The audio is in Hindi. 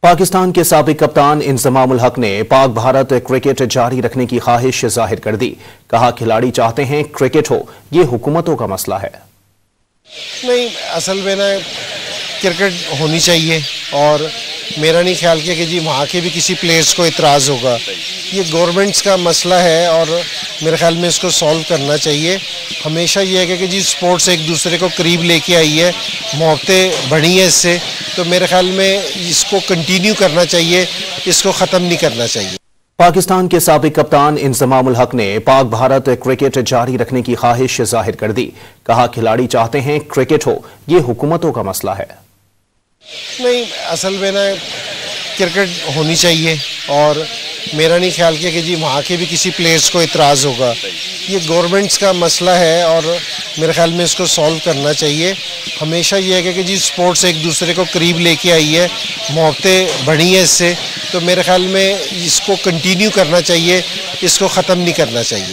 पाकिस्तान के साबिक कप्तान इंजमामुल हक ने पाक भारत क्रिकेट जारी रखने की ख्वाहिश जाहिर कर दी। कहा खिलाड़ी चाहते हैं क्रिकेट हो, ये हुकूमतों का मसला है। नहीं, असल में ना क्रिकेट होनी चाहिए और मेरा नहीं ख्याल किया कि जी वहाँ के भी किसी प्लेयर्स को इतराज़ होगा। ये गवर्नमेंट्स का मसला है और मेरे ख्याल में इसको सॉल्व करना चाहिए। हमेशा ये है कि जी स्पोर्ट्स एक दूसरे को करीब लेके आई है, मोहब्बतें बढ़ी हैं इससे, तो मेरे ख्याल में इसको कंटिन्यू करना चाहिए, इसको ख़त्म नहीं करना चाहिए। पाकिस्तान के साबिक कप्तान इंजमामुल हक ने पाक भारत क्रिकेट जारी रखने की ख्वाहिश जाहिर कर दी। कहा खिलाड़ी चाहते हैं क्रिकेट हो, ये हुकूमतों का मसला है। नहीं, असल में ना क्रिकेट होनी चाहिए और मेरा नहीं ख्याल किया कि जी वहाँ के भी किसी प्लेयर्स को इतराज़ होगा। ये गवर्नमेंट्स का मसला है और मेरे ख्याल में इसको सॉल्व करना चाहिए। हमेशा ये है कि जी स्पोर्ट्स एक दूसरे को करीब लेके आई है, मोहब्बतें बढ़ी हैं इससे, तो मेरे ख्याल में इसको कंटिन्यू करना चाहिए, इसको ख़त्म नहीं करना चाहिए।